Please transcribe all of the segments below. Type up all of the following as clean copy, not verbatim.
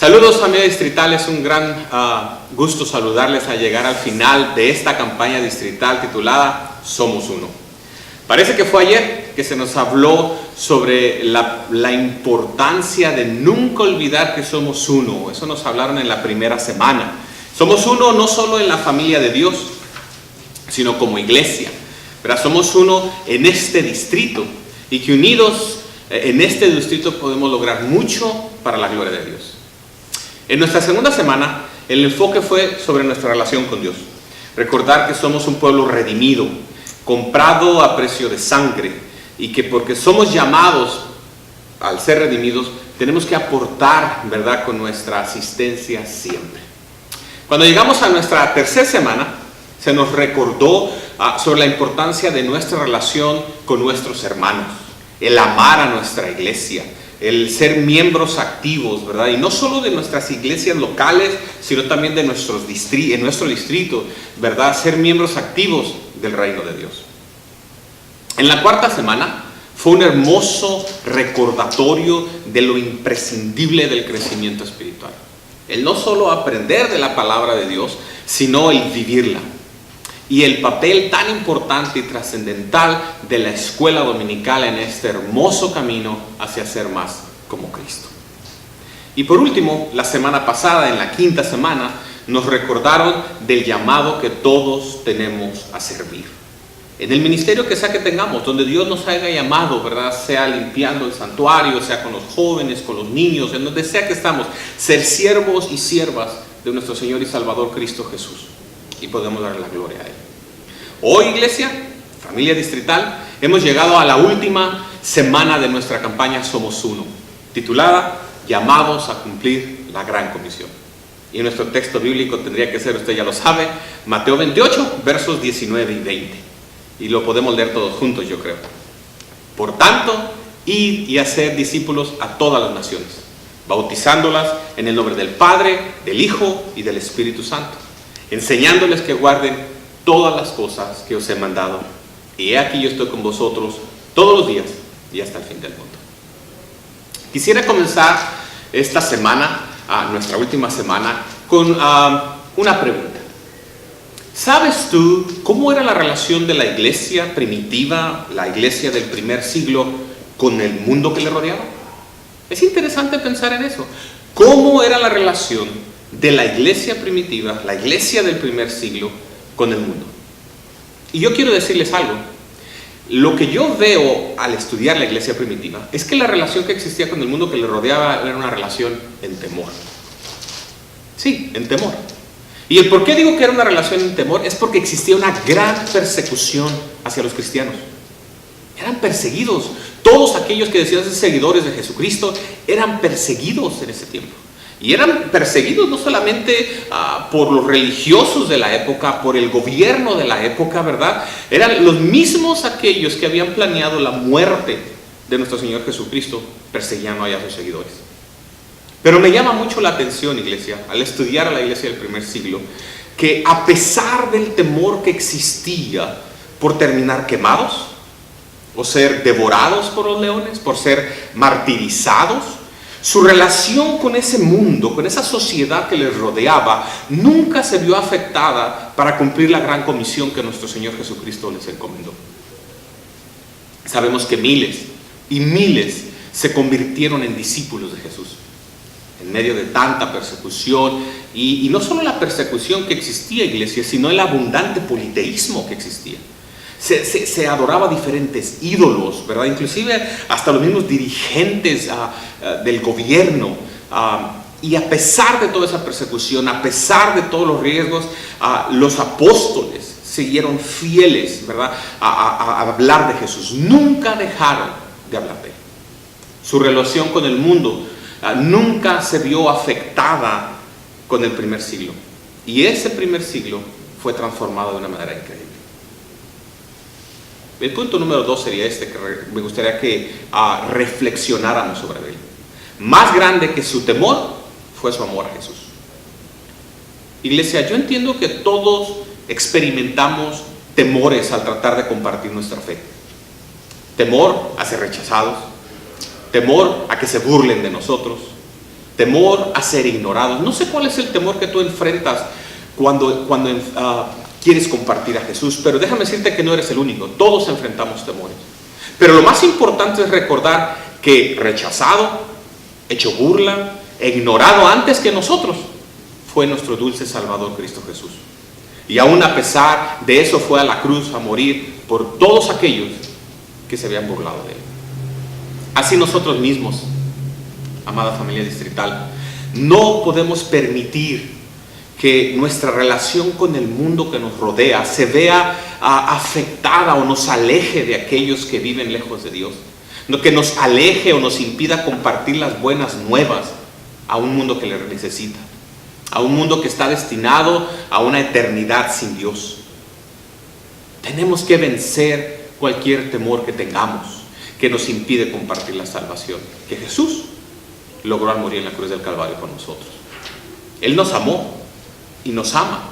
Saludos, familia distrital, es un gran gusto saludarles al llegar al final de esta campaña distrital titulada Somos Uno. Parece que fue ayer que se nos habló sobre la importancia de nunca olvidar que somos uno. Eso nos hablaron en la primera semana. Somos uno no solo en la familia de Dios, sino como iglesia. Pero somos uno en este distrito y que unidos en este distrito podemos lograr mucho para la gloria de Dios. En nuestra segunda semana, el enfoque fue sobre nuestra relación con Dios. Recordar que somos un pueblo redimido, comprado a precio de sangre, y que porque somos llamados al ser redimidos, tenemos que aportar, ¿verdad?, con nuestra asistencia siempre. Cuando llegamos a nuestra tercera semana, se nos recordó sobre la importancia de nuestra relación con nuestros hermanos, el amar a nuestra iglesia, el ser miembros activos, ¿verdad? Y no solo de nuestras iglesias locales, sino también de en nuestro distrito, ¿verdad? Ser miembros activos del reino de Dios. En la cuarta semana fue un hermoso recordatorio de lo imprescindible del crecimiento espiritual. El no solo aprender de la palabra de Dios, sino el vivirla. Y el papel tan importante y trascendental de la escuela dominical en este hermoso camino hacia ser más como Cristo. Y por último, la semana pasada, en la quinta semana, nos recordaron del llamado que todos tenemos a servir. En el ministerio que sea que tengamos, donde Dios nos haya llamado, ¿verdad? Sea limpiando el santuario, sea con los jóvenes, con los niños, en donde sea que estamos, ser siervos y siervas de nuestro Señor y Salvador Cristo Jesús. Y podemos darle la gloria a Él. Hoy, iglesia, familia distrital, hemos llegado a la última semana de nuestra campaña Somos Uno, titulada Llamados a cumplir la gran comisión. Y nuestro texto bíblico tendría que ser, usted ya lo sabe, Mateo 28, versos 19 y 20. Y lo podemos leer todos juntos, yo creo. Por tanto, id y hacer discípulos a todas las naciones, bautizándolas en el nombre del Padre, del Hijo y del Espíritu Santo, enseñándoles que guarden todas las cosas que os he mandado. Y he aquí yo estoy con vosotros todos los días y hasta el fin del mundo. Quisiera comenzar esta semana, nuestra última semana, con una pregunta. ¿Sabes tú cómo era la relación de la iglesia primitiva, la iglesia del primer siglo, con el mundo que le rodeaba? Es interesante pensar en eso. ¿Cómo era la relación de la iglesia primitiva, la iglesia del primer siglo, con el mundo? Y yo quiero decirles algo. Lo que yo veo al estudiar la iglesia primitiva es que la relación que existía con el mundo que le rodeaba era una relación en temor. Sí, en temor. Y el por qué digo que era una relación en temor es porque existía una gran persecución hacia los cristianos. Eran perseguidos. Todos aquellos que decían ser seguidores de Jesucristo eran perseguidos en ese tiempo. Y eran perseguidos no solamente por los religiosos de la época, por el gobierno de la época, ¿verdad? Eran los mismos aquellos que habían planeado la muerte de nuestro Señor Jesucristo, perseguían a sus seguidores. Pero me llama mucho la atención, iglesia, al estudiar a la iglesia del primer siglo, que a pesar del temor que existía por terminar quemados, o ser devorados por los leones, por ser martirizados, su relación con ese mundo, con esa sociedad que les rodeaba, nunca se vio afectada para cumplir la gran comisión que nuestro Señor Jesucristo les encomendó. Sabemos que miles y miles se convirtieron en discípulos de Jesús en medio de tanta persecución, y no solo la persecución que existía, iglesia, sino el abundante politeísmo que existía. Se adoraba diferentes ídolos, ¿verdad? Inclusive hasta los mismos dirigentes del gobierno. Y a pesar de toda esa persecución, a pesar de todos los riesgos, los apóstoles siguieron fieles, ¿verdad?, a hablar de Jesús. Nunca dejaron de hablar de Él. Su relación con el mundo nunca se vio afectada con el primer siglo. Y ese primer siglo fue transformado de una manera increíble. El punto número 2 sería que me gustaría que reflexionáramos sobre él. Más grande que su temor fue su amor a Jesús. Iglesia, yo entiendo que todos experimentamos temores al tratar de compartir nuestra fe. Temor a ser rechazados, temor a que se burlen de nosotros, temor a ser ignorados. No sé cuál es el temor que tú enfrentas cuando quieres compartir a Jesús, pero déjame decirte que no eres el único. Todos enfrentamos temores. Pero lo más importante es recordar que rechazado, hecho burla, ignorado antes que nosotros, fue nuestro dulce Salvador Cristo Jesús. Y aún a pesar de eso fue a la cruz a morir por todos aquellos que se habían burlado de él. Así nosotros mismos, amada familia distrital, no podemos permitir que nuestra relación con el mundo que nos rodea se vea afectada o nos aleje de aquellos que viven lejos de Dios. No, que nos aleje o nos impida compartir las buenas nuevas a un mundo que le necesita, a un mundo que está destinado a una eternidad sin Dios. Tenemos que vencer cualquier temor que tengamos que nos impide compartir la salvación que Jesús logró al morir en la cruz del Calvario con nosotros. Él nos amó y nos ama.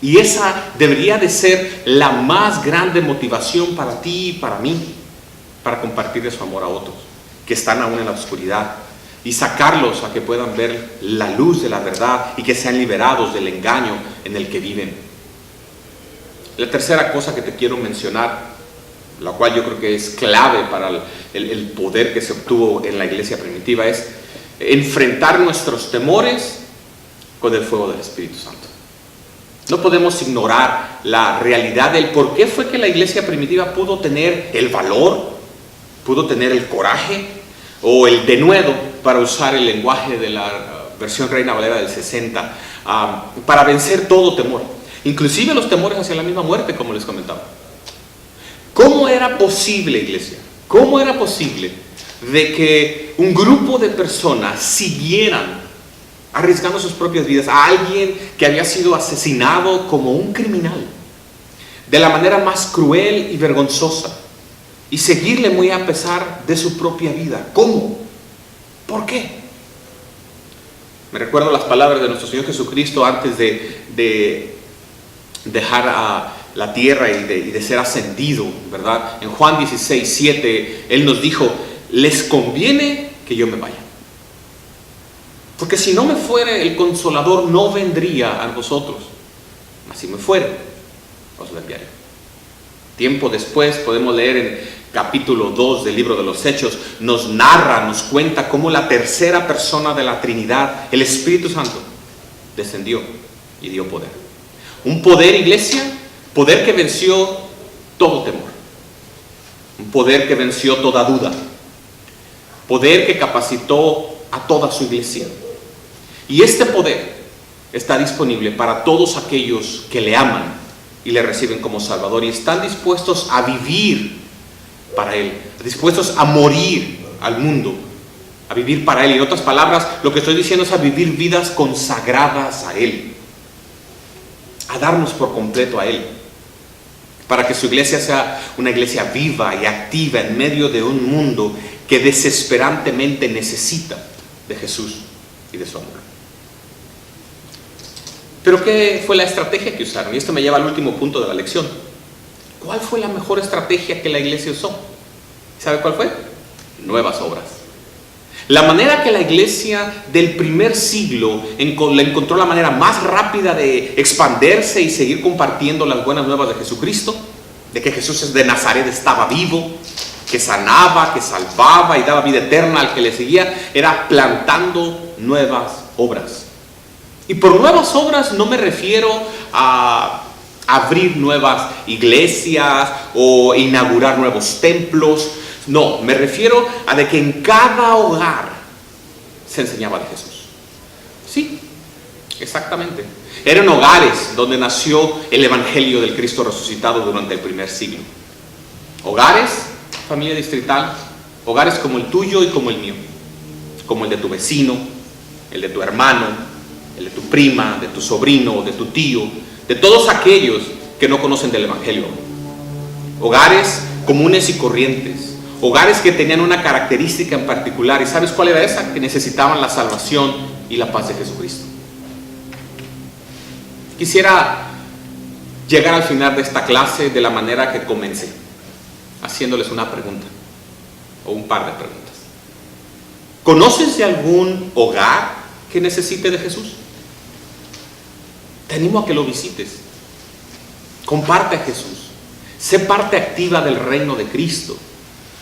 Y esa debería de ser la más grande motivación para ti y para mí, para compartir de su amor a otros que están aún en la oscuridad y sacarlos a que puedan ver la luz de la verdad y que sean liberados del engaño en el que viven. La tercera cosa que te quiero mencionar, la cual yo creo que es clave para el poder que se obtuvo en la iglesia primitiva, es enfrentar nuestros temores con el fuego del Espíritu Santo. No podemos ignorar la realidad del por qué fue que la iglesia primitiva pudo tener el valor, pudo tener el coraje o el denuedo, para usar el lenguaje de la versión Reina Valera del 60, para vencer todo temor, inclusive los temores hacia la misma muerte, como les comentaba. ¿Cómo era posible, iglesia? ¿Cómo era posible de que un grupo de personas siguieran arriesgando sus propias vidas a alguien que había sido asesinado como un criminal, de la manera más cruel y vergonzosa, y seguirle muy a pesar de su propia vida? ¿Cómo? ¿Por qué? Me recuerdo las palabras de nuestro Señor Jesucristo antes de dejar a la tierra y de ser ascendido, ¿verdad? En Juan 16:7, Él nos dijo: les conviene que yo me vaya, porque si no me fuere, el Consolador no vendría a vosotros, mas si me fuere, os lo enviaré. Tiempo después podemos leer en capítulo 2 del libro de los Hechos, nos narra, nos cuenta cómo la tercera persona de la Trinidad, el Espíritu Santo, descendió y dio poder. Un poder, iglesia, poder que venció todo temor, un poder que venció toda duda, poder que capacitó a toda su iglesia. Y este poder está disponible para todos aquellos que le aman y le reciben como Salvador y están dispuestos a vivir para Él, dispuestos a morir al mundo, a vivir para Él. Y en otras palabras, lo que estoy diciendo es a vivir vidas consagradas a Él, a darnos por completo a Él, para que su iglesia sea una iglesia viva y activa en medio de un mundo que desesperantemente necesita de Jesús y de su amor. Pero ¿qué fue la estrategia que usaron? Y esto me lleva al último punto de la lección. ¿Cuál fue la mejor estrategia que la iglesia usó? ¿Sabe cuál fue? Nuevas obras. La manera que la iglesia del primer siglo le encontró la manera más rápida de expandirse y seguir compartiendo las buenas nuevas de Jesucristo, de que Jesús de Nazaret estaba vivo, que sanaba, que salvaba y daba vida eterna al que le seguía, era plantando nuevas obras. Y por nuevas obras no me refiero a abrir nuevas iglesias o inaugurar nuevos templos. No, me refiero a de que en cada hogar se enseñaba de Jesús. Sí, exactamente. Eran hogares donde nació el evangelio del Cristo resucitado durante el primer siglo. Hogares, familia distrital, hogares como el tuyo y como el mío, como el de tu vecino, el de tu hermano, el de tu prima, de tu sobrino, de tu tío, de todos aquellos que no conocen del evangelio. Hogares comunes y corrientes, hogares que tenían una característica en particular. ¿Y sabes cuál era esa? Que necesitaban la salvación y la paz de Jesucristo. Quisiera llegar al final de esta clase de la manera que comencé, haciéndoles una pregunta o un par de preguntas. ¿Conoces de algún hogar que necesite de Jesús? Te animo a que lo visites. Comparte a Jesús. Sé parte activa del reino de Cristo.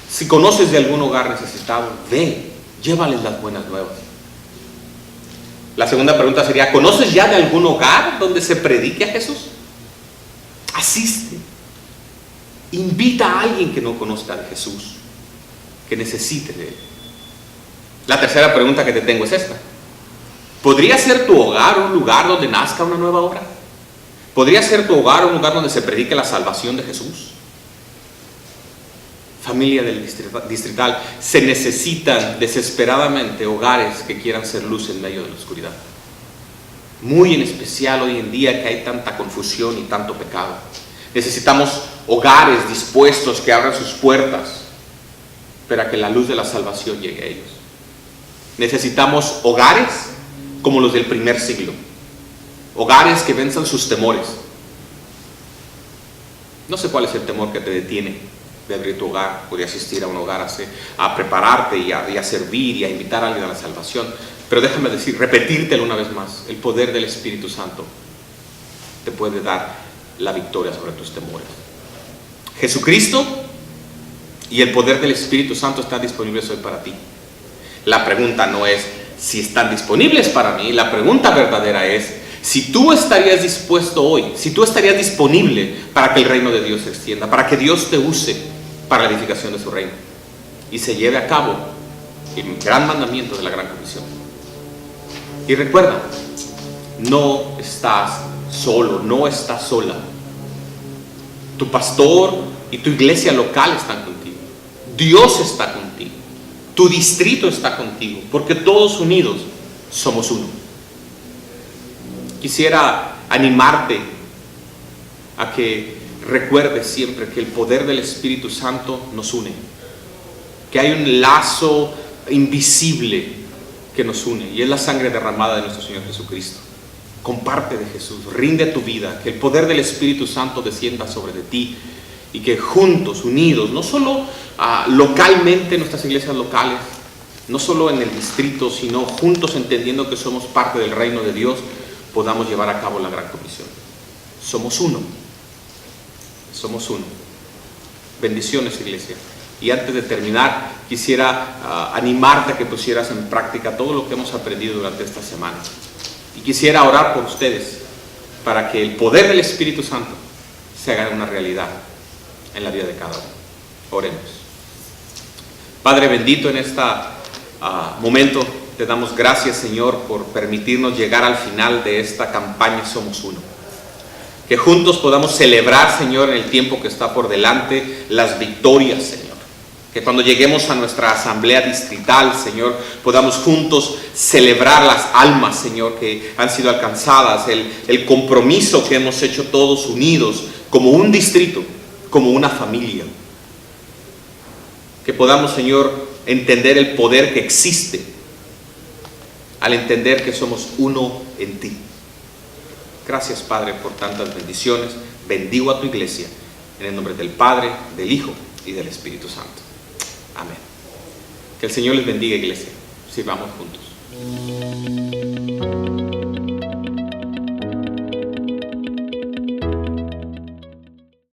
Si conoces de algún hogar necesitado, ve, llévales las buenas nuevas. La segunda pregunta sería, ¿conoces ya de algún hogar donde se predique a Jesús? Asiste. Invita a alguien que no conozca de Jesús, que necesite de Él. La tercera pregunta que te tengo es esta. ¿Podría ser tu hogar un lugar donde nazca una nueva obra? ¿Podría ser tu hogar un lugar donde se predique la salvación de Jesús? Familia del distrital, se necesitan desesperadamente hogares que quieran ser luz en medio de la oscuridad. Muy en especial hoy en día que hay tanta confusión y tanto pecado. Necesitamos hogares dispuestos que abran sus puertas para que la luz de la salvación llegue a ellos. Necesitamos hogares como los del primer siglo. Hogares que venzan sus temores. No sé cuál es el temor que te detiene de abrir tu hogar o de asistir a un hogar a prepararte y a servir y a invitar a alguien a la salvación. Pero déjame repetírtelo una vez más. El poder del Espíritu Santo te puede dar la victoria sobre tus temores. Jesucristo y el poder del Espíritu Santo están disponibles hoy para ti. La pregunta no es si están disponibles para mí. La pregunta verdadera es si tú estarías dispuesto hoy, si tú estarías disponible para que el reino de Dios se extienda, para que Dios te use para la edificación de su reino y se lleve a cabo el gran mandamiento de la gran comisión. Y recuerda, no estás solo, no estás sola. Tu pastor y tu iglesia local están contigo. Dios está contigo. Tu distrito está contigo, porque todos unidos somos uno. Quisiera animarte a que recuerdes siempre que el poder del Espíritu Santo nos une, que hay un lazo invisible que nos une y es la sangre derramada de nuestro Señor Jesucristo. Comparte de Jesús, rinde tu vida, que el poder del Espíritu Santo descienda sobre de ti y que juntos, unidos, no solo localmente en nuestras iglesias locales, no solo en el distrito, sino juntos entendiendo que somos parte del reino de Dios, podamos llevar a cabo la gran comisión. Somos uno. Somos uno. Bendiciones, iglesia. Y antes de terminar, quisiera animarte a que pusieras en práctica todo lo que hemos aprendido durante esta semana. Y quisiera orar por ustedes para que el poder del Espíritu Santo se haga una realidad en la vida de cada uno. Oremos. Padre bendito, en este momento te damos gracias, Señor, por permitirnos llegar al final de esta campaña Somos Uno. Que juntos podamos celebrar, Señor, en el tiempo que está por delante, las victorias, Señor. Que cuando lleguemos a nuestra asamblea distrital, Señor, podamos juntos celebrar las almas, Señor, que han sido alcanzadas, el compromiso que hemos hecho todos unidos como un distrito, como una familia. Que podamos, Señor, entender el poder que existe al entender que somos uno en ti. Gracias, Padre, por tantas bendiciones. Bendigo a tu iglesia en el nombre del Padre, del Hijo y del Espíritu Santo. Amén. Que el Señor les bendiga, iglesia. Sirvamos juntos.